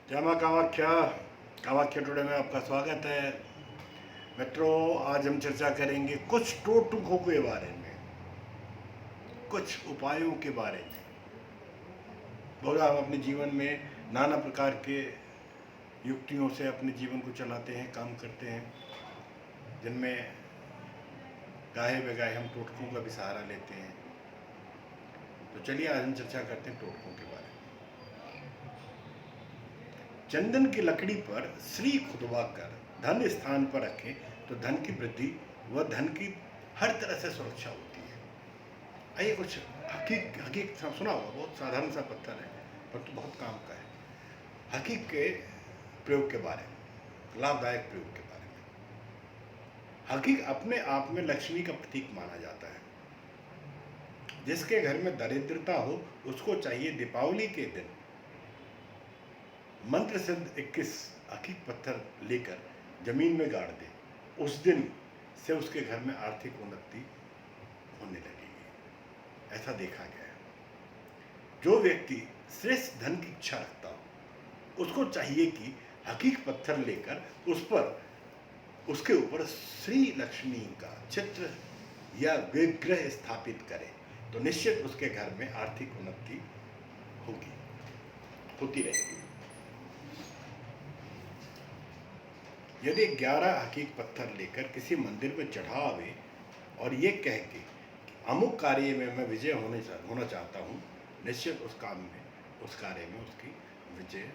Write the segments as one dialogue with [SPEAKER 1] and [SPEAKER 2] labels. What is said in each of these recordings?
[SPEAKER 1] जय माँ कामाख्या। कामाख्या टुडे में आपका स्वागत है। मित्रों, आज हम चर्चा करेंगे कुछ टोटकों के बारे में, कुछ उपायों के बारे में। बहुत हम अपने जीवन में नाना प्रकार के युक्तियों से अपने जीवन को चलाते हैं, काम करते हैं, जिनमें गाहे बगाहे हम टोटकों का भी सहारा लेते हैं। तो चलिए आज हम चर्चा करते हैं टोटकों के बारे में। चंदन की लकड़ी पर श्री खुदवा कर धन स्थान पर रखें तो धन की वृद्धि व धन की हर तरह से सुरक्षा होती है। आइए कुछ हकीक सुना होगा, बहुत साधारण सा पत्थर है परंतु बहुत काम का है। हकीक के प्रयोग के बारे में, लाभदायक प्रयोग के बारे में। हकीक अपने आप में लक्ष्मी का प्रतीक माना जाता है। जिसके घर में दरिद्रता हो उसको चाहिए दीपावली के दिन मंत्र सिद्ध 21 हकीक पत्थर लेकर जमीन में गाड़ दे। उस दिन से उसके घर में आर्थिक उन्नति होने लगेगी, ऐसा देखा गया है। जो व्यक्ति श्रेष्ठ धन की इच्छा रखता हो उसको चाहिए कि हकीक पत्थर लेकर उस पर उसके ऊपर श्री लक्ष्मी का चित्र या विग्रह स्थापित करे तो निश्चित उसके घर में आर्थिक उन्नति होती रहेगी। यदि 11 हकीक पत्थर लेकर किसी मंदिर में चढ़ावे और ये कह के अमुक कार्य में मैं विजय होना चाहता हूँ, निश्चित उस कार्य में उसकी विजय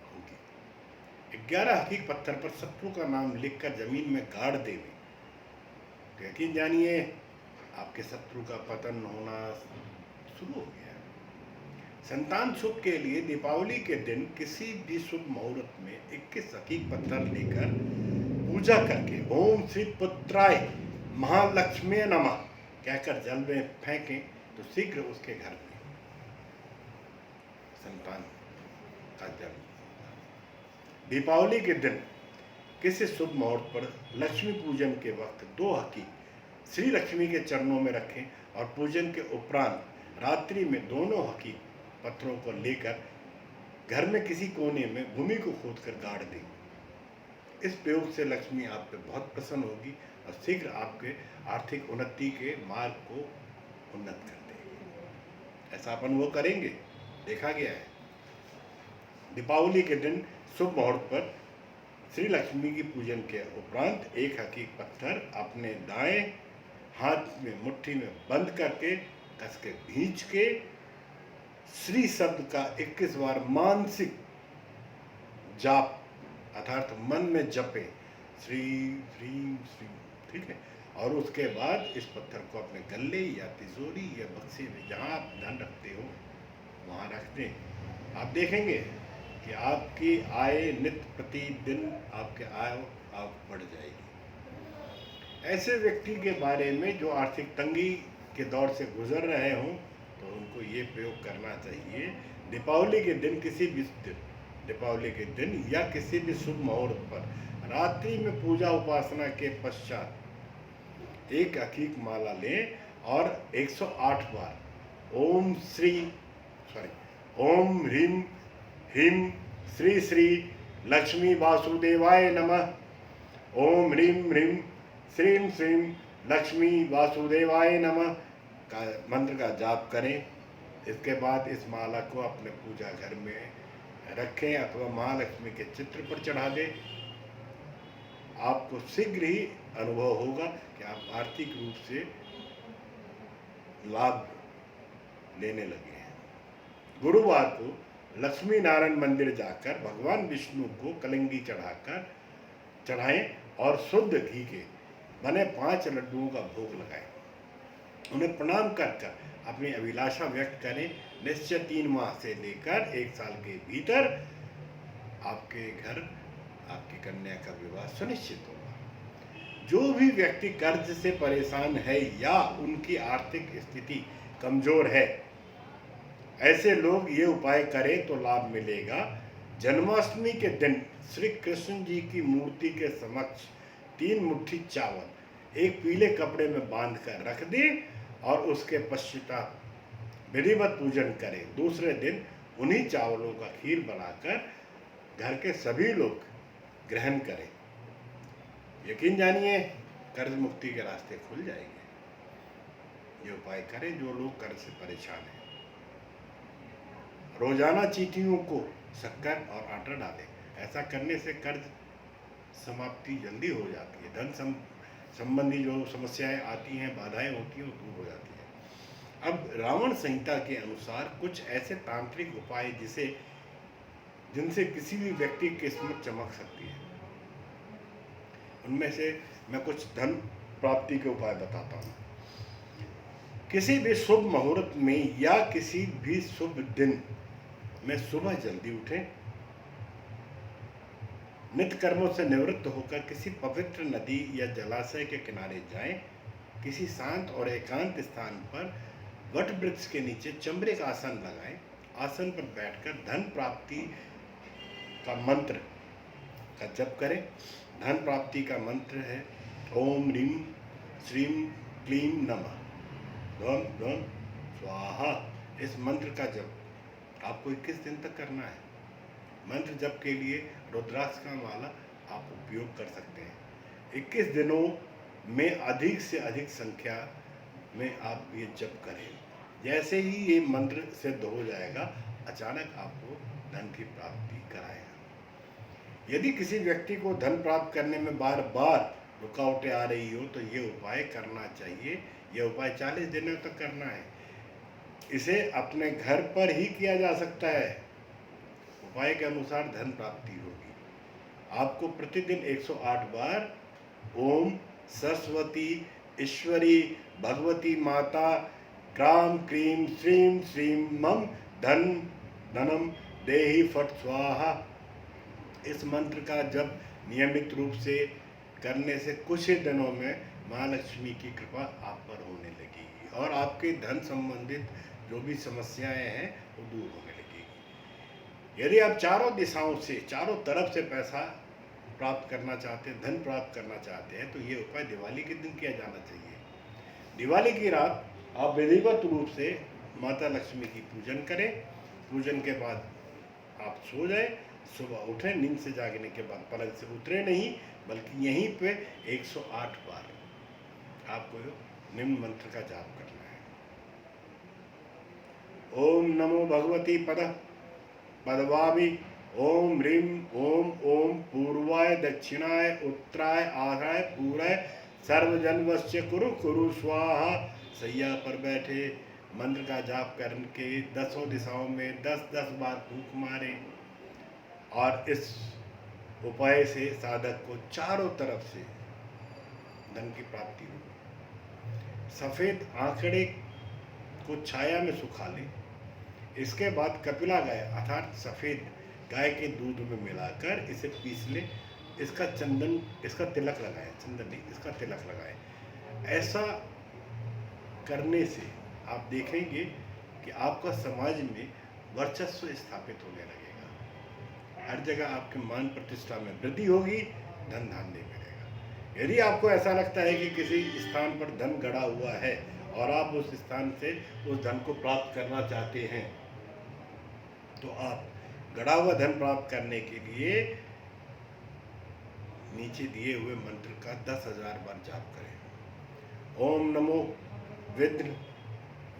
[SPEAKER 1] होगी। 11 हकीक पत्थर पर शत्रु का नाम लिखकर जमीन में गाड़ देवे तो यकीन जानिए आपके शत्रु का पतन होना शुरू हो गया। संतान सुख के लिए दीपावली के दिन किसी भी शुभ मुहूर्त में 21 हकीक पत्थर लेकर पूजा करके ओम श्री पुत्राय महालक्ष्मी नमः कहकर जल में फेंकें तो शीघ्र उसके घर में संतान का जन्म। दीपावली के दिन किसी शुभ मुहूर्त पर लक्ष्मी पूजन के वक्त 2 हकीक श्री लक्ष्मी के चरणों में रखें और पूजन के उपरांत रात्रि में दोनों हकीक पत्थरों को लेकर घर में किसी कोने में भूमि को खोदकर गाड़ दें। इस प्रयोग से लक्ष्मी आप पे बहुत प्रसन्न होगी और शीघ्र आपके आर्थिक उन्नति के मार्ग को उन्नत कर देगी। ऐसा अपन वो करेंगे, देखा गया है। दीपावली के दिन शुभ मुहूर्त पर श्री लक्ष्मी की पूजन के उपरांत 1 हकीक पत्थर अपने दाएं हाथ में मुट्ठी में बंद करके कस के भींच के श्री शब्द का 21 बार मानसिक जाप अर्थात मन में जपे श्री श्री श्री, ठीक है। और उसके बाद इस पत्थर को अपने गले या तिजोरी या बक्से में जहाँ आप धन रखते हो वहाँ रख दें। आप देखेंगे कि आपकी आय नित्य प्रतिदिन आपके आय बढ़ जाएगी। ऐसे व्यक्ति के बारे में जो आर्थिक तंगी के दौर से गुजर रहे हों तो उनको ये प्रयोग करना चाहिए। दीपावली के दिन या किसी भी शुभ मुहूर्त पर रात्रि में पूजा उपासना के पश्चात 1 हकीक माला लें और 108 बार ओम ह्रीम ह्रीम श्री श्री लक्ष्मी वासुदेवाय नमः, ओम ह्रीम ह्रीम श्रीम श्रीम लक्ष्मी वासुदेवाय नमः का मंत्र का जाप करें। इसके बाद इस माला को अपने पूजा घर में रखें अथवा महालक्ष्मी के चित्र पर चढ़ा दें। आपको शीघ्र ही अनुभव होगा कि आप आर्थिक रूप से लाभ लेने लगे हैं। गुरुवार को लक्ष्मी नारायण मंदिर जाकर भगवान विष्णु को कलंगी चढ़ाएं और शुद्ध घी के बने 5 लड्डुओं का भोग लगाएं। उन्हें प्रणाम कर अपनी अभिलाषा व्यक्त करें। निश्चय 3 माह से लेकर 1 साल के भीतर आपके घर आपकी कन्या का विवाह सुनिश्चित होगा। जो भी व्यक्ति कर्ज से परेशान है या उनकी आर्थिक स्थिति कमजोर है, ऐसे लोग ये उपाय करें तो लाभ मिलेगा। जन्माष्टमी के दिन श्री कृष्ण जी की मूर्ति के समक्ष 3 मुट्ठी चावल एक पीले कपड़े में बांध कर रख दें और उसके पश्चात विधिवत पूजन करें। दूसरे दिन उन्हीं चावलों का खीर बनाकर घर के सभी लोग ग्रहण करें। यकीन जानिए कर्ज मुक्ति के रास्ते खुल जाएंगे। ये उपाय करें जो लोग कर्ज से परेशान हैं। रोजाना चींटियों को शक्कर और आटा डालें। ऐसा करने से कर्ज समाप्ति जल्दी हो जाती है। धन संबंधी जो समस्याएं आती हैं, बाधाएं होती हैं, वो दूर हो जाती है। अब रावण संहिता के अनुसार कुछ ऐसे तांत्रिक उपाय जिनसे किसी भी व्यक्ति की किस्मत चमक सकती है, उनमें से मैं कुछ धन प्राप्ति के उपाय बताता हूँ। किसी भी शुभ मुहूर्त में या किसी भी शुभ दिन में सुबह जल्दी उठें। नित्य कर्मों से निवृत्त होकर किसी पवित्र नदी या जलाशय के किनारे जाएं। किसी शांत और एकांत स्थान पर वट वृक्ष के नीचे चमड़े का आसन लगाएं। आसन पर बैठकर धन प्राप्ति का मंत्र का जप करें। धन प्राप्ति का मंत्र है ओम ह्रीं श्रीं क्लीं नमः धन धन स्वाहा। इस मंत्र का जप आपको 21 दिन तक करना है। मंत्र जप के लिए रुद्राक्ष का माला आप उपयोग कर सकते हैं। 21 दिनों में अधिक से अधिक संख्या में आप ये जप करें। जैसे ही ये मंत्र सिद्ध हो जाएगा, अचानक आपको धन की प्राप्ति कराएगा। यदि किसी व्यक्ति को धन प्राप्त करने में बार बार रुकावटें आ रही हो तो ये उपाय करना चाहिए। यह उपाय 40 दिनों तक करना है। इसे अपने घर पर ही किया जा सकता है। उपाय के अनुसार धन प्राप्ति होगी। आपको प्रतिदिन 108 बार ओम सरस्वती ईश्वरी भगवती माता क्राम क्रीम श्रीम श्रीम मम धन धनम देहि फट स्वाहा, इस मंत्र का जप नियमित रूप से करने से कुछ ही दिनों में महालक्ष्मी की कृपा आप पर होने लगेगी और आपके धन संबंधित जो भी समस्याएं हैं वो दूर होने लगेगी। यदि आप चारों दिशाओं से, चारों तरफ से पैसा प्राप्त करना चाहते हैं, धन प्राप्त करना चाहते हैं, तो ये उपाय दिवाली के दिन किया जाना चाहिए। दिवाली की रात आप विधिवत रूप से माता लक्ष्मी की पूजन करें। पूजन के बाद आप सो जाएं। सुबह उठें, नींद से जागने के बाद पलंग से उतरे नहीं, बल्कि यहीं पे 108 बार आपको निम्न मंत्र का जाप करना है। ओम नमो भगवती पदवामी ओम ह्रीं ओम ओम पूर्वाय दक्षिणाय उत्तराय आधाय पूराय सर्वजन्मस्य कुरु कुरु स्वाहा। सैया पर बैठे मंत्र का जाप करके 10 दिशाओं में 10-10 बार फूंक मारें और इस उपाय से साधक को चारों तरफ से धन की प्राप्ति होगी। सफ़ेद आंकड़े को छाया में सुखा लें। इसके बाद कपिला गाय अर्थात सफ़ेद गाय के दूध में मिलाकर इसे पीस लें। इसका तिलक लगाएं। चंदन नहीं, इसका तिलक लगाएं। ऐसा करने से आप देखेंगे कि आपका समाज में वर्चस्व स्थापित होने लगेगा। हर जगह आपके मान प्रतिष्ठा में वृद्धि होगी, धन धान्य मिलेगा। यदि आपको ऐसा लगता है कि किसी स्थान पर धन गड़ा हुआ है और आप उस स्थान से उस धन को प्राप्त करना चाहते हैं, तो आप गड़ा हुआ धन प्राप्त करने के लिए नीचे दिए हुए मंत्र का 10,000 बार जाप करें। ओम नमो विघ्न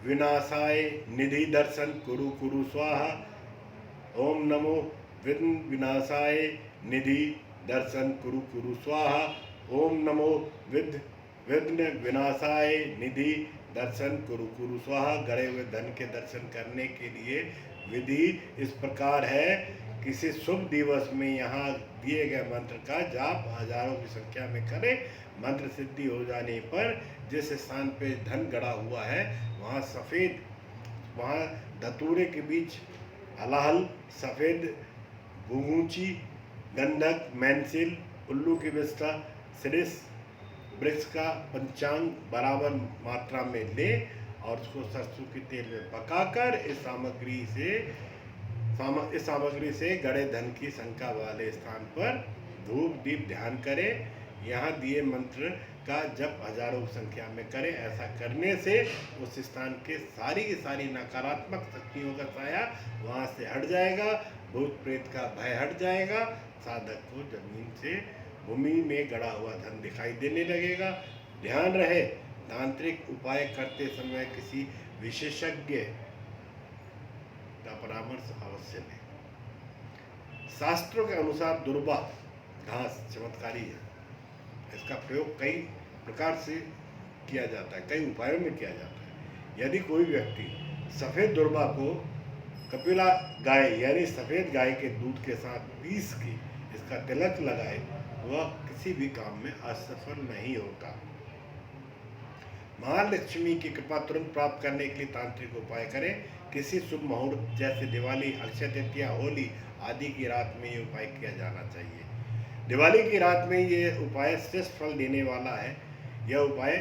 [SPEAKER 1] विनाशाय निधि दर्शन कुरु कुरु स्वाहा। ओम नमो विघ्न विनाशाय निधि दर्शन कुरु कुरु स्वाहा। ओम नमो विघ्न विनाशाय निधि दर्शन कुरु कुरु स्वाहा। गड़े हुए धन के दर्शन करने के लिए विधि इस प्रकार है। किसी शुभ दिवस में यहाँ दिए गए मंत्र का जाप हजारों की संख्या में करें। मंत्र सिद्धि हो जाने पर जिस स्थान पे धन गड़ा हुआ है वहाँ धतूरे के बीच अलाहल, सफ़ेद गुगूची, गंधक, मैनसिल, उल्लू की विष्ठा, सिरिस वृक्ष का पंचांग बराबर मात्रा में ले और उसको सरसों के तेल में पकाकर इस सामग्री से गड़े धन की शंका वाले स्थान पर धूप दीप ध्यान करें। यहाँ दिए मंत्र का जप हजारों की संख्या में करें। ऐसा करने से उस स्थान के सारी की सारी नकारात्मक शक्तियों का साया वहाँ से हट जाएगा, भूत प्रेत का भय हट जाएगा, साधक को जमीन से भूमि में गड़ा हुआ धन दिखाई देने लगेगा। ध्यान रहे, तांत्रिक उपाय करते समय किसी विशेषज्ञ का परामर्श अवश्य लें। शास्त्रों के अनुसार दुर्वा घास चमत्कारी है। इसका प्रयोग कई प्रकार से किया जाता है, कई उपायों में किया जाता है। यदि कोई व्यक्ति सफ़ेद दुर्वा को कपिला गाय यानी सफ़ेद गाय के दूध के साथ पीस के इसका तिलक लगाए, वह किसी भी काम में असफल नहीं होता। महालक्ष्मी की कृपा तुरंत प्राप्त करने के लिए तांत्रिक उपाय करें। किसी शुभ मुहूर्त जैसे दिवाली, अक्षय तृतीया, होली आदि की रात में ये उपाय किया जाना चाहिए। दिवाली की रात में ये उपाय श्रेष्ठ फल देने वाला है। यह उपाय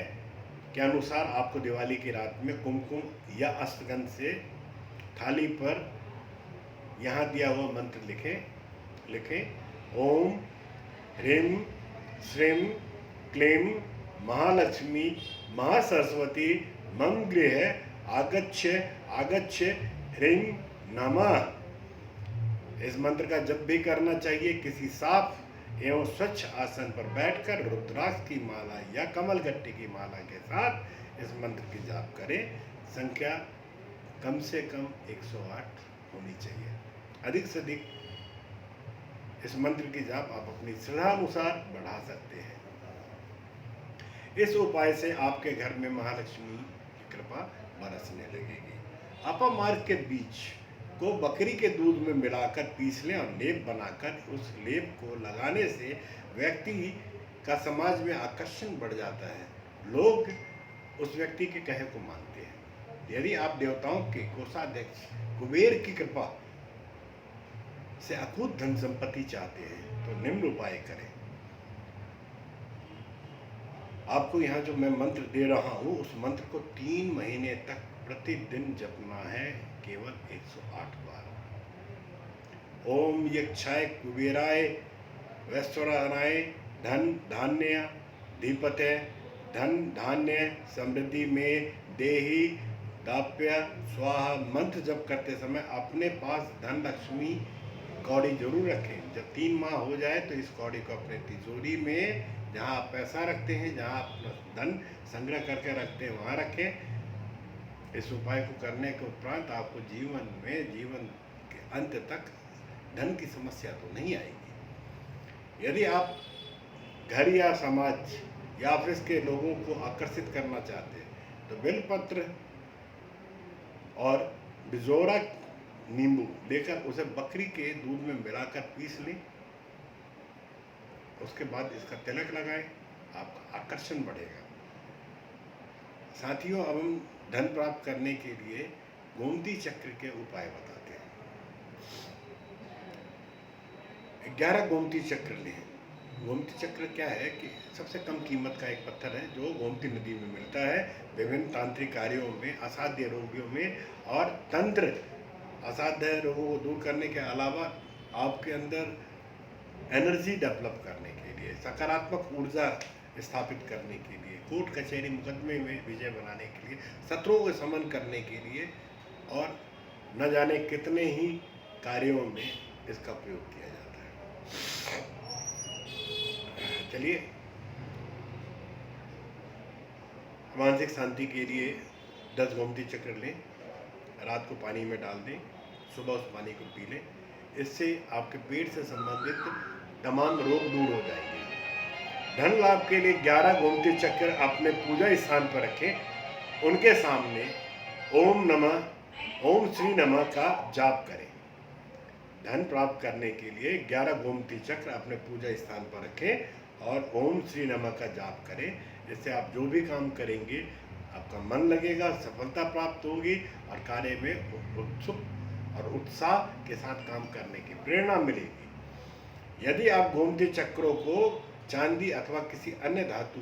[SPEAKER 1] के अनुसार आपको दिवाली की रात में कुमकुम या अष्टगंध से थाली पर यहाँ दिया हुआ मंत्र लिखें। ओम ह्रीं श्रीं क्लीं महालक्ष्मी महासरस्वती मम गृह आगच्छ ह्रीं नमः। इस मंत्र का जप भी करना चाहिए। किसी साफ एवं स्वच्छ आसन पर बैठकर रुद्राक्ष की माला या कमलगट्टी की माला के साथ इस मंत्र की जाप करें। संख्या कम से कम 108 होनी चाहिए। अधिक से अधिक इस मंत्र की जाप आप अपनी श्रद्धा अनुसार बढ़ा सकते हैं। इस उपाय से आपके घर में महालक्ष्मी की कृपा बरसने लगेगी। अपमार्ग के बीज को बकरी के दूध में मिलाकर पीस लें और लेप बनाकर उस लेप को लगाने से व्यक्ति का समाज में आकर्षण बढ़ जाता है। लोग उस व्यक्ति के कहे को मानते हैं। यदि आप देवताओं के कोषाध्यक्ष कुबेर की कृपा से अकूत धन संपत्ति चाहते हैं तो निम्न उपाय करें। आपको यहाँ जो मैं मंत्र दे रहा हूँ उस मंत्र को 3 महीने तक प्रतिदिन जपना है, केवल 108 बार। ओम यक्षाय कुबेराय वैश्वराय धन धान्य धीपते धन धान्य समृद्धि में देहि दाप्य स्वाहा। मंत्र जप करते समय अपने पास धन लक्ष्मी कौड़ी जरूर रखें। जब 3 माह हो जाए तो इस कौड़ी को अपने तिजोरी में, जहाँ आप पैसा रखते हैं, जहाँ आप धन संग्रह करके रखते हैं, वहाँ रखें। इस उपाय को करने के उपरांत आपको जीवन के अंत तक धन की समस्या तो नहीं आएगी। यदि आप घर या समाज या ऑफिस के लोगों को आकर्षित करना चाहते हैं तो बेलपत्र और बिजोरा नींबू लेकर उसे बकरी के दूध में मिलाकर पीस लें। उसके बाद इसका तिलक लगाएं, आपका आकर्षण बढ़ेगा। साथियों, अब हम धन प्राप्त करने के लिए गोमती चक्र के उपाय बताते हैं। 11 गोमती चक्र लें। गोमती चक्र क्या है कि सबसे कम कीमत का एक पत्थर है जो गोमती नदी में मिलता है। विभिन्न तांत्रिक कार्यों में, असाध्य रोगियों में और तंत्र असाध्य रोगों को दूर करने के अलावा आपके अंदर एनर्जी डेवलप करने के लिए, सकारात्मक ऊर्जा स्थापित करने के लिए, कोर्ट कचहरी मुकदमे में विजय बनाने के लिए, शत्रुओं को समन करने के लिए और न जाने कितने ही कार्यों में इसका प्रयोग किया जाता है। चलिए, मानसिक शांति के लिए 10 गोमती चक्र लें, रात को पानी में डाल दें, सुबह उस पानी को पी लें। इससे आपके पेट से संबंधित तमाम रोग दूर हो जाएंगे। धन लाभ के लिए 11 गोमती चक्र अपने पूजा स्थान पर रखें। उनके सामने ओम श्री नमः का जाप करें। धन प्राप्त करने के लिए 11 गोमती चक्र अपने पूजा स्थान पर रखें और ओम श्री नमः का जाप करें। इससे आप जो भी काम करेंगे आपका मन लगेगा, सफलता प्राप्त होगी और कार्य में उत्सुक और उत्साह के साथ काम करने की प्रेरणा मिलेगी। यदि आप गोमती चक्रों को चांदी अथवा किसी अन्य धातु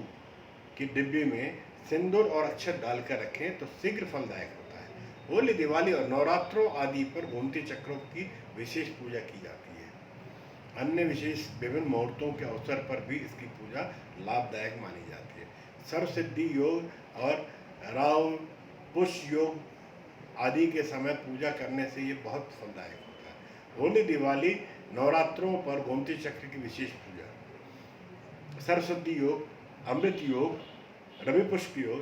[SPEAKER 1] की डिब्बी में सिंदूर और अक्षत डालकर रखें तो शीघ्र फलदायक होता है। होली, दिवाली और नवरात्रों आदि पर गोमती चक्रों की विशेष पूजा की जाती है। अन्य विशेष विभिन्न मुहूर्तों के अवसर पर भी इसकी पूजा लाभदायक मानी जाती है। सर्वसिद्धि योग और राहु पुष्य योग आदि के समय पूजा करने से ये बहुत फलदायक होता है। होली, दिवाली, नवरात्रों पर गोमती चक्र की विशेष पूजा, सरस्वती योग, अमृत योग, रवि पुष्प योग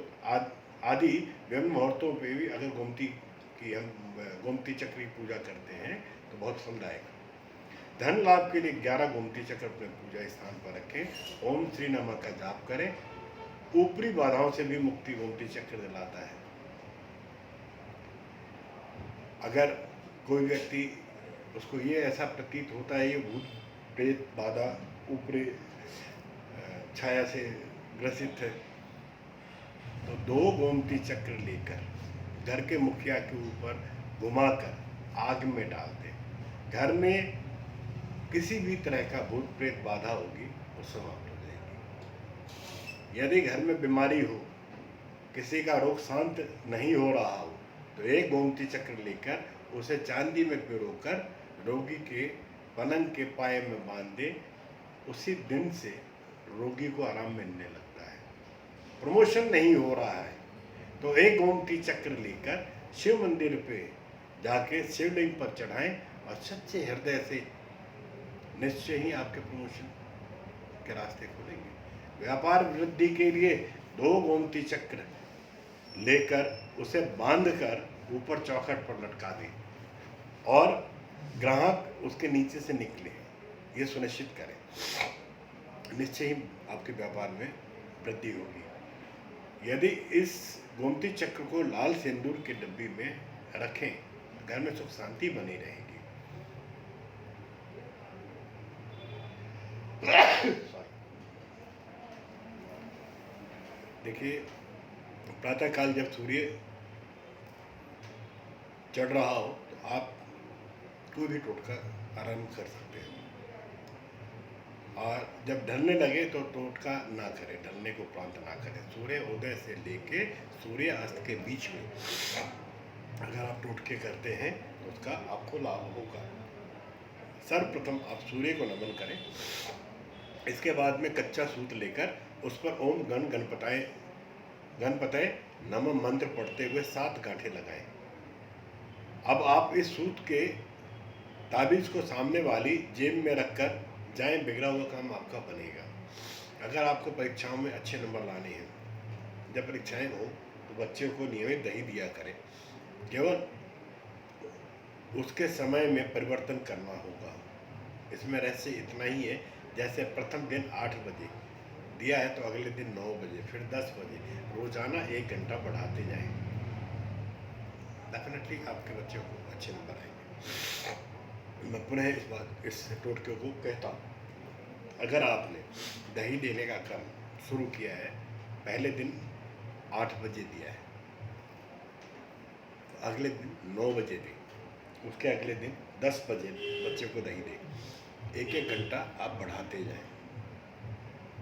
[SPEAKER 1] आदि विभिन्न मुहूर्तों पे भी अगर हम गोमती चक्र की पूजा करते हैं तो बहुत फलदायक है। धन लाभ के लिए 11 गोमती चक्र अपने पूजा स्थान पर रखें। ओम श्री नमः का जाप करें। ऊपरी बाधाओं से भी मुक्ति गोमती चक्र दिलाता है। अगर कोई व्यक्ति उसको ये ऐसा प्रतीत होता है ये भूत प्रेत बाधा ऊपरी छाया से ग्रसित है, तो 2 गोमती चक्र लेकर घर के मुखिया के ऊपर घुमाकर आग में डाल दें। घर में किसी भी तरह का भूत प्रेत बाधा होगी वो समाप्त हो जाएगी। यदि घर में बीमारी हो, किसी का रोग शांत नहीं हो रहा हो, तो 1 गोमती चक्र लेकर उसे चांदी में पिरोकर रोगी के पलंग के पाए में बांध दे। उसी दिन से रोगी को आराम मिलने लगता है। प्रमोशन नहीं हो रहा है तो 1 गोमती चक्र लेकर शिव मंदिर पे जाके शिवलिंग पर चढ़ाएं और सच्चे हृदय से निश्चय ही आपके प्रमोशन के रास्ते खुलेंगे। व्यापार वृद्धि के लिए 2 गोमती चक्र लेकर उसे बांधकर ऊपर चौखट पर लटका दें और ग्राहक उसके नीचे से निकले, ये सुनिश्चित करें। निश्चय ही आपके व्यापार में वृद्धि होगी। यदि इस गोमती चक्र को लाल सिंदूर के डब्बी में रखें, घर में सुख शांति बनी रहेगी। देखिए, प्रातःकाल जब सूर्य चढ़ रहा हो तो आप कोई भी टोटका आरंभ कर सकते हैं, और जब ढलने लगे तो टोटका ना करें, ढलने को उपरांत ना करें। सूर्य उदय से लेके सूर्य अस्त के बीच में अगर आप टोटके करते हैं तो उसका आपको लाभ होगा। सर्वप्रथम आप सूर्य को नमन करें। इसके बाद में कच्चा सूत लेकर उस पर ओम गणपतये नमः मंत्र पढ़ते हुए 7 गांठें लगाएं। अब आप इस सूत के ताबीज़ को सामने वाली जेब में रखकर जाएं, बिगड़ा हुआ काम आपका बनेगा। अगर आपको परीक्षाओं में अच्छे नंबर लाने हैं, जब परीक्षाएं हो तो बच्चों को नियमित दही दिया करें। केवल उसके समय में परिवर्तन करना होगा। इसमें रहस्य इतना ही है, जैसे प्रथम दिन 8 बजे दिया है तो अगले दिन 9 बजे, फिर 10 बजे, रोजाना 1 घंटा बढ़ाते जाएं। डेफिनेटली आपके बच्चों को अच्छे नंबर आएंगे। मैं पुनः इस टोटके को कहता हूँ, अगर आपने दही देने का क्रम शुरू किया है, पहले दिन 8 बजे दिया है, तो अगले दिन 9 बजे दें, उसके अगले दिन 10 बजे बच्चे को दही दें। 1-1 घंटा आप बढ़ाते जाएं।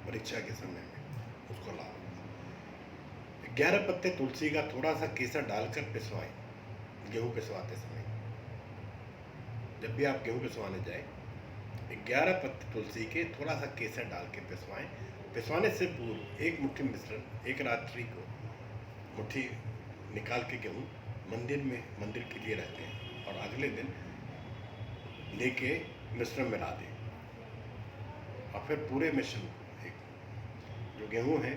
[SPEAKER 1] परीक्षा के समय में उसको लाभ होगा। 11 पत्ते तुलसी का थोड़ा सा केसर डालकर पिसवाएं। गेहूँ पिसवाते समय, जब भी आप गेहूँ पिसवाने जाएं, 11 पत्ते तुलसी के थोड़ा सा केसर डाल के पिसवाएं। पिसवाने से पूर्व 1 मुट्ठी मिश्रण, 1 रात्रि को मुट्ठी निकाल के गेहूँ मंदिर के लिए रखते हैं और अगले दिन लेके मिश्रण मिला दें और फिर पूरे मिश्रण जो गेहूँ है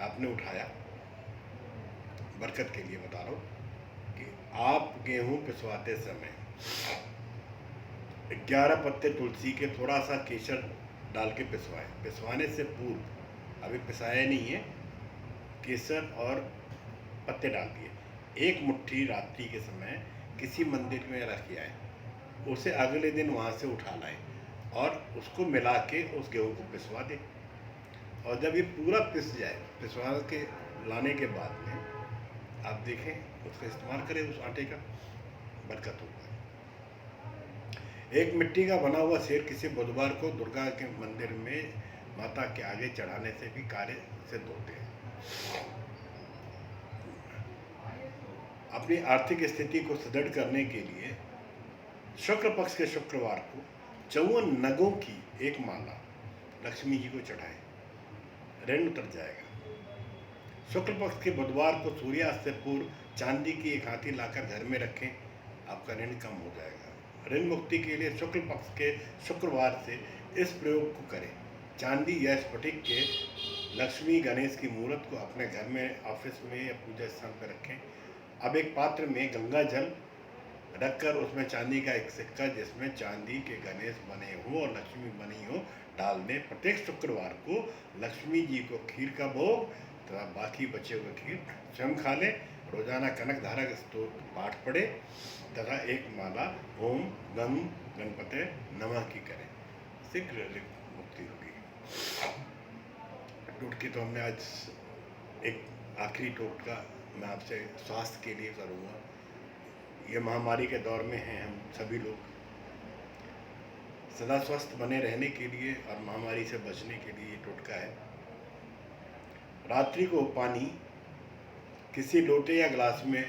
[SPEAKER 1] आपने उठाया, बरकत के लिए बता रहा हूँ कि आप गेहूँ पिसवाते समय 11 पत्ते तुलसी के थोड़ा सा केसर डाल के पिसवाएं। पिसवाने से पूर्व, अभी पिसाया नहीं है, केसर और पत्ते डाल दिए, 1 मुट्ठी रात्रि के समय किसी मंदिर में रख आए, उसे अगले दिन वहाँ से उठा लाएं और उसको मिला के उस गेहूँ को पिसवा दें। और जब ये पूरा पिस जाए, पिसवा के लाने के बाद में आप देखें, उसका इस्तेमाल करें, उस आटे का बरकत होगा। 1 मिट्टी का बना हुआ शेर किसी बुधवार को दुर्गा के मंदिर में माता के आगे चढ़ाने से भी कार्य सिद्ध होते हैं। अपनी आर्थिक स्थिति को सुदृढ़ करने के लिए शुक्ल पक्ष के शुक्रवार को 54 नगों की एक माला लक्ष्मी जी को चढ़ाएं, ऋण उतर जाएगा। शुक्ल पक्ष के बुधवार को सूर्यास्त से पूर्व चांदी की एक हाथी लाकर घर में रखें, आपका ऋण कम हो जाएगा। ऋण मुक्ति के लिए शुक्ल पक्ष के शुक्रवार से इस प्रयोग को करें। चांदी या स्फटिक के लक्ष्मी गणेश की मूर्त को अपने घर में, ऑफिस में या पूजा स्थान पर रखें। अब एक पात्र में गंगा जल रखकर उसमें चांदी का एक सिक्का जिसमें चांदी के गणेश बने हो और लक्ष्मी बनी हो डाल दें। प्रत्येक शुक्रवार को लक्ष्मी जी को खीर का भोग तथा बाकी बचे हुए खीर स्वयं खा लें। रोजाना कनक धारा स्तोत्र पाठ पढ़े तथा एक माला ओम गंग गणपते नमः की करें, शीघ्र मुक्ति होगी। टोटके तो हमने आज एक आखिरी टोटका मैं आपसे स्वास्थ्य के लिए करूँगा। ये महामारी के दौर में हैं हम सभी लोग, सदा स्वस्थ बने रहने के लिए और महामारी से बचने के लिए ये टोटका है। रात्रि को पानी किसी लोटे या गिलास में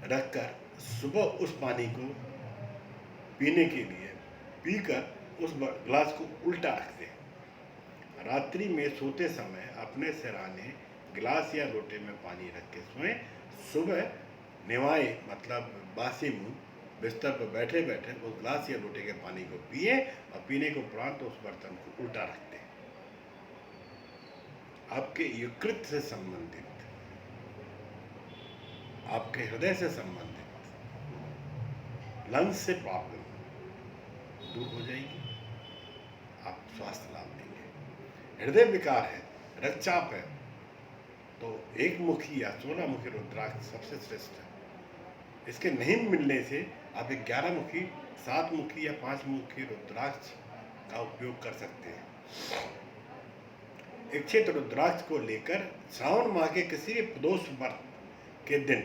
[SPEAKER 1] रखकर सुबह उस पानी को पीने के लिए पीकर उस गिलास को उल्टा रख दें। रात्रि में सोते समय अपने सिरहाने गिलास या लोटे में पानी रख के सोएं। सुबह निवाए मतलब बासी मुंह बिस्तर पर बैठे बैठे उस गिलास या लोटे के पानी को पिए और पीने के उपरांत उस बर्तन को उल्टा रख दें। आपके यकृत से संबंधित, आपके हृदय से संबंधित लंग्स से प्रॉब्लम दूर हो जाएगी, आप स्वास्थ्य लाभ लेंगे। हृदय विकार है, रक्तचाप है, तो एक मुखी या 16 मुखी रुद्राक्ष सबसे श्रेष्ठ है। इसके नहीं मिलने से आप एक 11 मुखी, 7 मुखी या 5 मुखी रुद्राक्ष का उपयोग कर सकते हैं। इच्छित रुद्राक्ष को लेकर श्रावण माह के किसी भी प्रदोष व्रत के दिन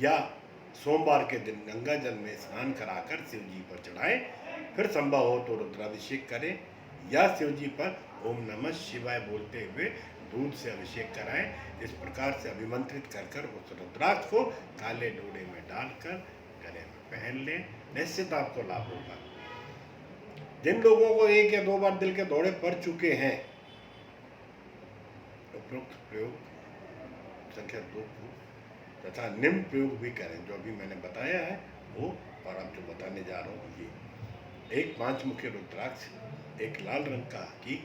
[SPEAKER 1] या सोमवार के दिन गंगा जल में स्नान कराकर शिव जी पर चढ़ाएं। फिर संभव हो तो रुद्राभिषेक करें या शिव जी पर ओम नमः शिवाय बोलते हुए दूध से अभिषेक कराएं। इस प्रकार से अभिमंत्रित कर उस रुद्राक्ष को काले डोरे में डालकर गले में पहन लें, निश्चित आपको लाभ होगा। जिन लोगों को 1 या 2 बार दिल के दौरे पड़ चुके हैं, उपरोक्त प्रयोग संख्या 2 को तथा निम्न प्रयोग भी करें जो अभी मैंने बताया है वो, और अब जो बताने जा रहा हूँ ये। एक 5 मुखी रुद्राक्ष, एक लाल रंग का हकीक,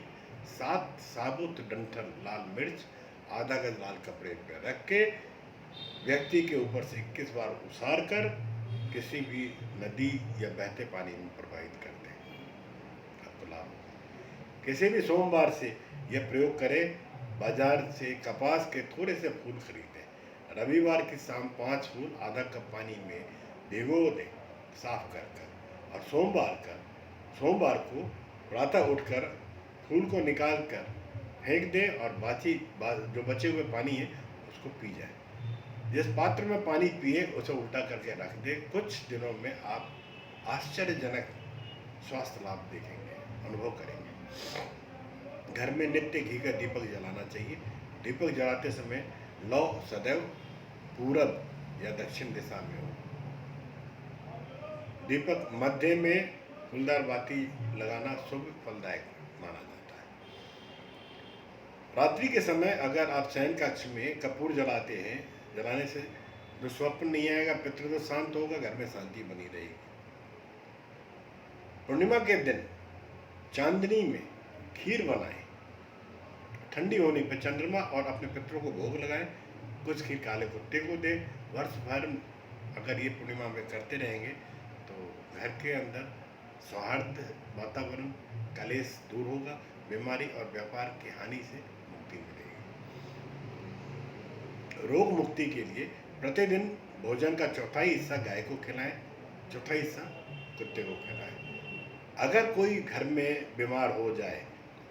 [SPEAKER 1] 7 साबुत डंठल लाल मिर्च आधा गज लाल कपड़े पर रख के व्यक्ति के ऊपर से 21 बार उसार कर किसी भी नदी या बहते पानी में प्रवाहित कर दें, आपको लाभ होगा। किसी भी सोमवार से यह प्रयोग करें। बाजार से कपास के थोड़े से फूल खरीदें। रविवार की शाम 5 फूल आधा कप पानी में भिगो दें साफ कर और सोमवार को प्रातः उठकर फूल को निकाल कर फेंक दें और जो बचे हुए पानी है उसको पी जाए। जिस पात्र में पानी पिए उसे उल्टा करके रख दें। कुछ दिनों में आप आश्चर्यजनक स्वास्थ्य लाभ देखेंगे, अनुभव करेंगे। घर में नित्य घी का दीपक जलाना चाहिए। दीपक जलाते समय लौ सदैव पूरब या दक्षिण दिशा में हो। दीपक मध्य में फूलदार बाती लगाना शुभ फलदायक माना जाता है। रात्रि के समय अगर आप शयन कक्ष में कपूर जलाते हैं, जलाने से जो स्वप्न नहीं आएगा, पितृदोष शांत होगा, घर में शांति बनी रहेगी। पूर्णिमा के दिन चांदनी में खीर बनाएं, ठंडी होने पर चंद्रमा और अपने पितरों को भोग लगाएं। कुछ खीर काले कुत्ते को दें। वर्ष भर अगर ये पूर्णिमा में करते रहेंगे तो घर के अंदर सौहार्द वातावरण, कलेश दूर होगा, बीमारी और व्यापार की हानि से मुक्ति मिलेगी। रोग मुक्ति के लिए प्रतिदिन भोजन का चौथाई हिस्सा गाय को खिलाएं, चौथाई हिस्सा कुत्ते को खिलाएं। अगर कोई घर में बीमार हो जाए,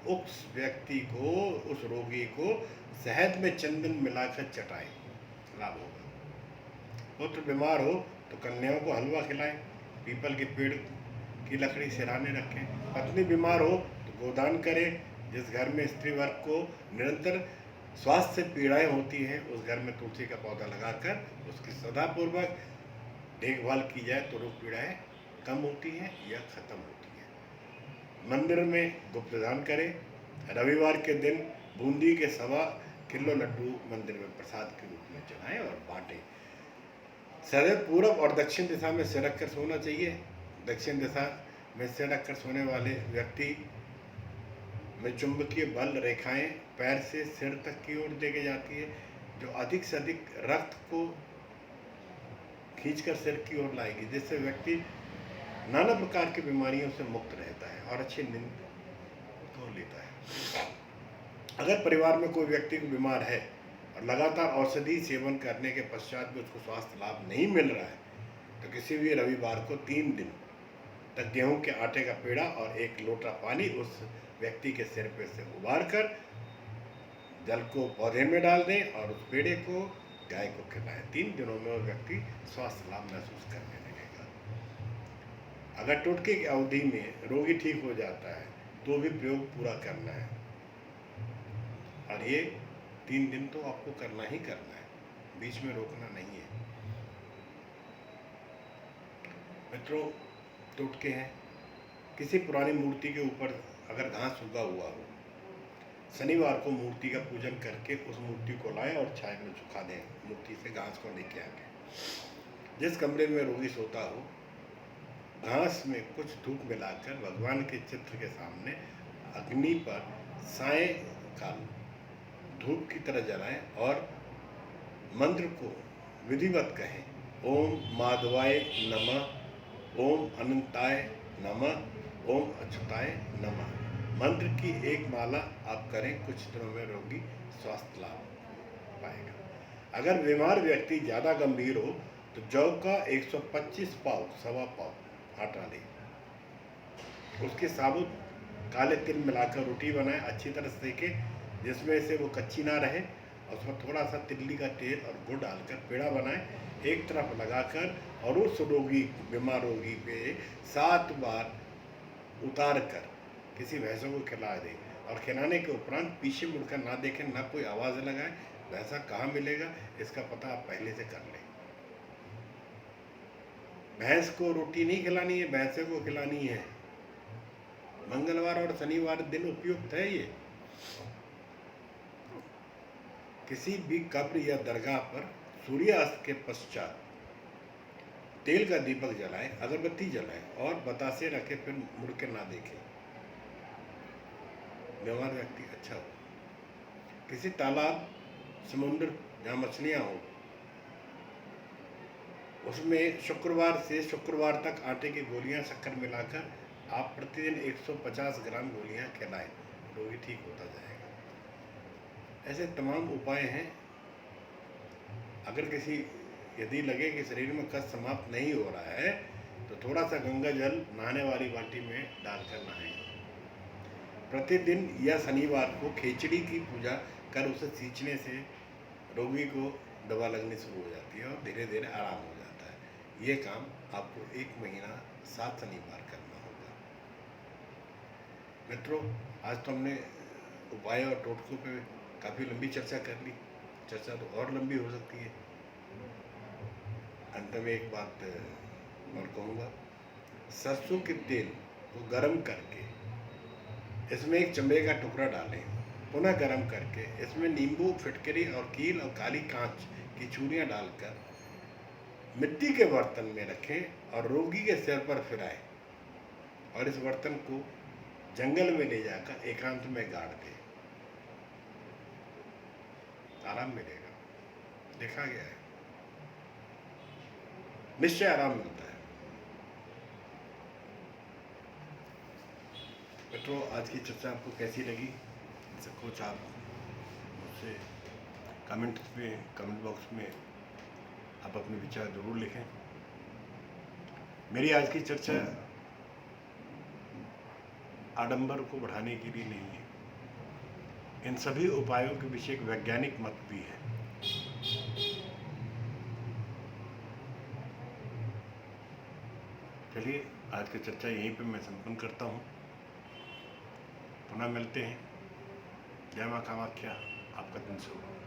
[SPEAKER 1] उस व्यक्ति को, उस रोगी को शहद में चंदन मिलाकर चटाएं, लाभ होगा। पुत्र बीमार हो तो कन्याओं को हलवा खिलाएं, पीपल के पेड़ की लकड़ी सिरहाने रखें। पत्नी बीमार हो तो गोदान करें। जिस घर में स्त्री वर्ग को निरंतर स्वास्थ्य से पीड़ाएं होती हैं, उस घर में तुलसी का पौधा लगाकर उसकी सदापूर्वक देखभाल की जाए तो रोग पीड़ाएं कम होती हैं या खत्म होती हैं। मंदिर में गुप्तदान करें। रविवार के दिन बूंदी के 1.25 किलो लड्डू मंदिर में प्रसाद के रूप में चढ़ाएं और बांटें। सदैव पूरब और दक्षिण दिशा में सिर रखकर सोना चाहिए। दक्षिण दिशा में सिर रखकर सोने वाले व्यक्ति में चुंबकीय बल रेखाएं पैर से सिर तक की ओर देके जाती है, जो अधिक से अधिक रक्त को खींचकर सिर की ओर लाएगी, जिससे व्यक्ति नाना प्रकार की बीमारियों से मुक्त रहता है और अच्छी नींद को लेता है। अगर परिवार में कोई व्यक्ति बीमार है और लगातार औषधि सेवन करने के पश्चात भी उसको स्वास्थ्य लाभ नहीं मिल रहा है, तो किसी भी रविवार को 3 दिन तक गेहूं के आटे का पेड़ा और 1 लोटा पानी उस व्यक्ति के सिर पे से उबार कर जल को पौधे में डाल दें और उस पेड़े को गाय को खिलाएं। 3 दिनों में वो व्यक्ति स्वास्थ्य लाभ महसूस करने लगेगा। अगर टोटके की अवधि में रोगी ठीक हो जाता है तो भी प्रयोग पूरा करना है, और ये 3 दिन तो आपको करना ही करना है, बीच में रोकना नहीं है। मित्रों, टोटके हैं, किसी पुरानी मूर्ति के ऊपर अगर घास उगा हुआ हो, शनिवार को मूर्ति का पूजन करके उस मूर्ति को लाएं और छाया में सुखा दें। मूर्ति से घास को लेके आके जिस कमरे में रोगी सोता हो, घास में कुछ धूप मिलाकर भगवान के चित्र के सामने अग्नि पर सायंकाल धूप की तरह जलाएं और मंत्र को विधिवत कहें। ओम माधवाय नमः, ओम अनंताय नमः, ओम अच्युताय नमः। मंत्र की एक माला आप करें, कुछ दिनों में रोगी स्वास्थ्य लाभ पाएगा। अगर बीमार व्यक्ति ज़्यादा गंभीर हो तो जौ का 125 पाव, सवा पाव आटा लें, उसके साबुत काले तिल मिलाकर रोटी बनाएं, अच्छी तरह सेकें, जिसमें से वो कच्ची ना रहे, और उसमें थोड़ा सा तिल्ली का तेल और गुड़ डालकर पेड़ा बनाएं, एक तरफ लगाकर और उस रोगी, बीमार रोगी पे 7 बार उतार कर किसी भैंसों को खिला दें, और खिलाने के उपरांत पीछे मुड़कर ना देखें, ना कोई आवाज़ लगाएं। भैंसा कहाँ मिलेगा इसका पता आप पहले से कर लें। भैंस को रोटी नहीं खिलानी है, भैंसे को खिलानी है। मंगलवार और शनिवार दिन उपयुक्त है ये। किसी भी कब्र या दरगाह पर सूर्यास्त के पश्चात तेल का दीपक जलाएं, अगरबत्ती जलाएं और बतासे रखें, फिर मुड़ के ना देखें। बीमार व्यक्ति अच्छा हो। किसी तालाब, समुद्र जहाँ मछलियाँ हो, उसमें शुक्रवार से शुक्रवार तक आटे की गोलियां शक्कर मिलाकर आप प्रतिदिन 150 ग्राम गोलियां खिलाएं, रोगी ठीक होता जाएगा। ऐसे तमाम उपाय हैं। अगर किसी यदि लगे कि शरीर में कष्ट समाप्त नहीं हो रहा है तो थोड़ा सा गंगा जल नहाने वाली बाल्टी में डालकर नहाएं। प्रतिदिन या शनिवार को खिचड़ी की पूजा कर उसे सींचने से रोगी को दवा लगनी शुरू हो जाती है और धीरे धीरे आराम हो जाता है। ये काम आपको 1 महीना 7 शनिवार करना होगा। मित्रों, आज तो हमने उपाय और टोटकों पे काफ़ी लंबी चर्चा कर ली। चर्चा तो और लंबी हो सकती है। अंत में एक बात और कहूँगा, सरसों के तेल को गर्म करके इसमें 1 चम्मच का टुकड़ा डालें, पुनः गर्म करके इसमें नींबू, फिटकरी और कील और काली कांच की चूड़ियाँ डालकर मिट्टी के बर्तन में रखें और रोगी के सिर पर फिराएं और इस बर्तन को जंगल में ले जाकर एकांत में गाड़ दें। आराम मिलेगा, देखा गया है, निश्चय आराम मिलता है। मित्रों, आज की चर्चा आपको कैसी लगी, कुछ आप मुझसे कमेंट बॉक्स में आप अपने विचार जरूर लिखें। मेरी आज की चर्चा आडंबर को बढ़ाने के लिए नहीं है। इन सभी उपायों के पीछे एक वैज्ञानिक मत भी है। चलिए, आज की चर्चा यहीं पे मैं संपन्न करता हूँ। पुनः मिलते हैं। जय मां कामाख्या। आपका दिन शुभ हो।